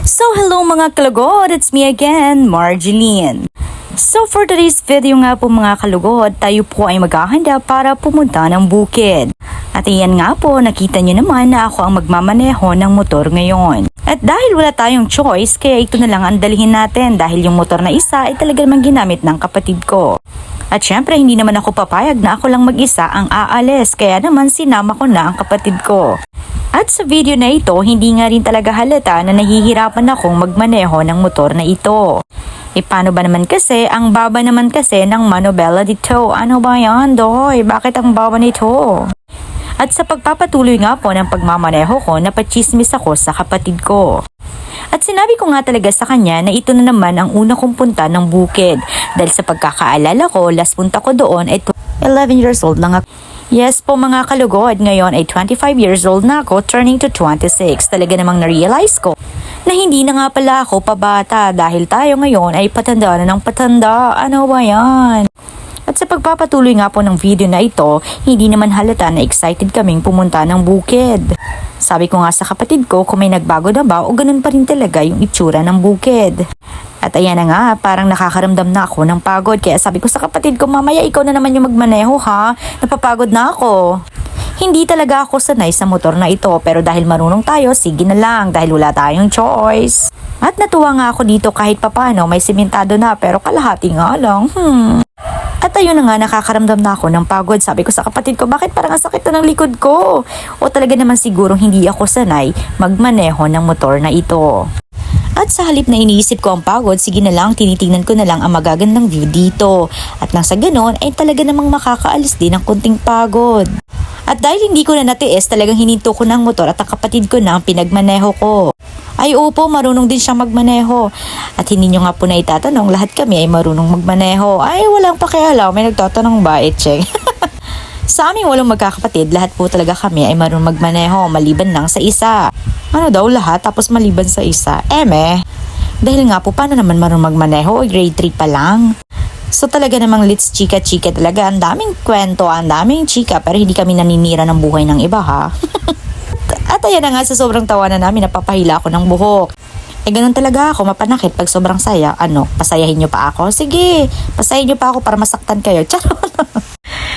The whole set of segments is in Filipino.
So hello mga kalugod, it's me again, Marjeline. So for today's video nga po mga kalugod, tayo po ay maghahanda para pumunta ng bukid. At iyan nga po, nakita nyo naman na ako ang magmamaneho ng motor ngayon. At dahil wala tayong choice, kaya ito na lang ang dalhin natin dahil yung motor na isa ay talaga naman ginamit ng kapatid ko. At syempre hindi naman ako papayag na ako lang mag-isa ang aalis, kaya naman sinama ko na ang kapatid ko. At sa video na ito, hindi nga rin talaga halata na nahihirapan akong magmaneho ng motor na ito. E paano ba naman kasi, ang baba naman kasi ng manobela dito. Ano ba yan, Doy? Bakit ang baba nito? At sa pagpapatuloy nga po ng pagmamaneho ko, napachismis ako sa kapatid ko. At sinabi ko nga talaga sa kanya na ito na naman ang una kong punta ng bukid. Dahil sa pagkakaalala ko, last punta ko doon ay 11 years old lang ako. Yes po mga kalugod, ngayon ay 25 years old na ako, turning to 26. Talaga namang na-realize ko na hindi na nga pala ako pabata dahil tayo ngayon ay patanda na ng patanda. Ano ba yan? At sa pagpapatuloy nga po ng video na ito, hindi naman halata na excited kaming pumunta ng bukid. Sabi ko nga sa kapatid ko kung may nagbago na ba o ganun pa rin talaga yung itsura ng bukid. At ayan na nga, parang nakakaramdam na ako ng pagod. Kaya sabi ko sa kapatid ko, mamaya ikaw na naman yung magmaneho ha, napapagod na ako. Hindi talaga ako sanay sa motor na ito, pero dahil marunong tayo, sige na lang dahil wala tayong choice. At natuwa nga ako dito kahit papano, may simentado na pero kalahati nga lang. At ayun na nga, nakakaramdam na ako ng pagod. Sabi ko sa kapatid ko, bakit parang ang sakit na ng likod ko? O talaga naman sigurong hindi ako sanay magmaneho ng motor na ito. At sa halip na iniisip ko ang pagod, sige na lang, tinitingnan ko na lang ang magagandang view dito. At nang sa ganon, ay talaga namang makakaalis din ang kunting pagod. At dahil hindi ko na natiis, talagang hininto ko ng motor at ang kapatid ko na ang pinagmaneho ko. Ay opo, marunong din siyang magmaneho. At hindi nyo nga po na itatanong, lahat kami ay marunong magmaneho. Ay walang pakialam, may nagtatanong ba, Echeng? Sa aming walong magkakapatid, lahat po talaga kami ay marunong magmaneho, maliban lang sa isa. Ano daw lahat, tapos maliban sa isa? Dahil nga po, paano naman marunong magmaneho? Grade 3 pa lang. So talaga namang let's chika-chika talaga. Ang daming kwento, ang daming chika, pero hindi kami naninira ng buhay ng iba ha. At ayan na nga, sa sobrang tawanan namin, napapahila ako ng buhok. Ganun talaga ako, mapanakit pag sobrang saya. Ano, pasayahin nyo pa ako? Sige, pasayahin nyo pa ako para masaktan kayo. Charot!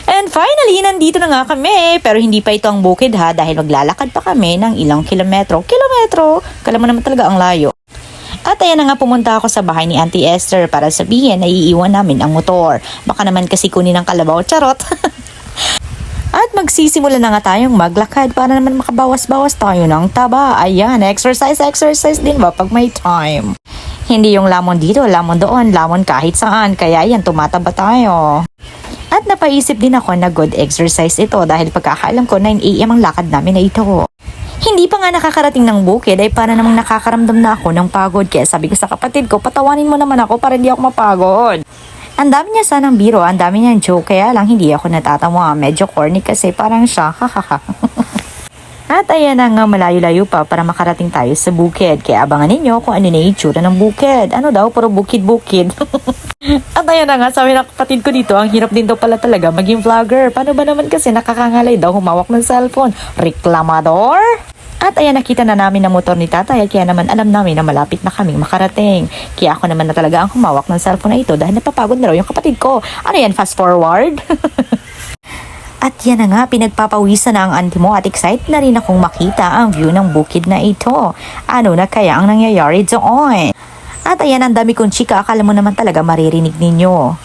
And finally, nandito na nga kami. Pero hindi pa ito ang bukid ha, dahil maglalakad pa kami ng ilang kilometro. Kala mo naman talaga ang layo. At ayan na nga, pumunta ako sa bahay ni Auntie Esther para sabihin na iiwan namin ang motor. Baka naman kasi kunin ng kalabaw. Charot! At magsisimula na nga tayong maglakad para naman makabawas-bawas tayo ng taba. Ayan, exercise din ba pag may time? Hindi yung lamon dito, lamon doon, lamon kahit saan. Kaya yan, tumataba tayo. At napaisip din ako na good exercise ito dahil pagkakaalam ko 9 AM ang lakad namin na ito. Hindi pa nga nakakarating ng bukid ay para namang nakakaramdam na ako ng pagod. Kaya sabi ko sa kapatid ko, patawanin mo naman ako para hindi ako mapagod. Ang dami niya sanang biro, ang dami niyang joke, kaya lang hindi ako natatawa. Medyo corny kasi parang siya, hahaha. At ayan na nga, malayo-layo pa para makarating tayo sa bukid. Kaya abangan ninyo kung ano na yung itsura ng bukid. Ano daw, puro bukid-bukid. At ayan na nga, sabi ng kapatid ko dito, ang hirap din daw pala talaga maging vlogger. Paano ba naman kasi nakakangalay daw humawak ng cellphone? Reklamador? At ayan, nakita na namin ang motor ni tatay, kaya naman alam namin na malapit na kaming makarating. Kaya ako naman na talaga ang humawak ng cellphone na ito dahil napapagod na raw yung kapatid ko. Ano yan, fast forward? At yan na nga, pinagpapawisan na ang auntie mo at excited na rin akong makita ang view ng bukid na ito. Ano na kaya ang nangyayari doon? At ayan, ang dami kong chika, akala mo naman talaga maririnig ninyo.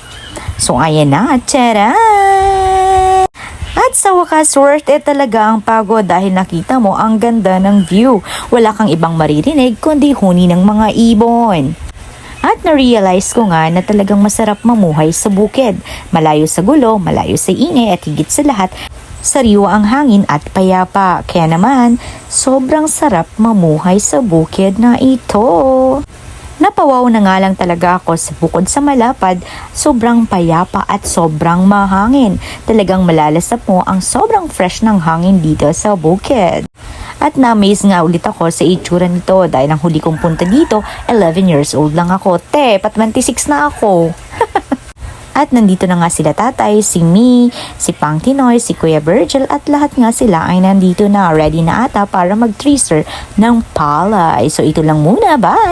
So ayan na, tcharan! At sa wakas, worth it talaga ang pagod dahil nakita mo ang ganda ng view. Wala kang ibang maririnig kundi huni ng mga ibon. At na-realize ko nga na talagang masarap mamuhay sa bukid. Malayo sa gulo, malayo sa ingay at higit sa lahat, sariwa ang hangin at payapa. Kaya naman, sobrang sarap mamuhay sa bukid na ito. Napawaw na nga lang talaga ako sa bukod sa malapad, sobrang payapa at sobrang mahangin. Talagang malalasap mo ang sobrang fresh ng hangin dito sa bukid. At na-amaze nga ulit ako sa itsura nito dahil ang huli kong punta dito, 11 years old lang ako. Pat 26 na ako. At nandito na nga sila tatay, si Mi, si Pang Tinoy, si Kuya Virgil at lahat nga sila ay nandito na. Ready na ata para mag-treasure ng palay. So ito lang muna, bye!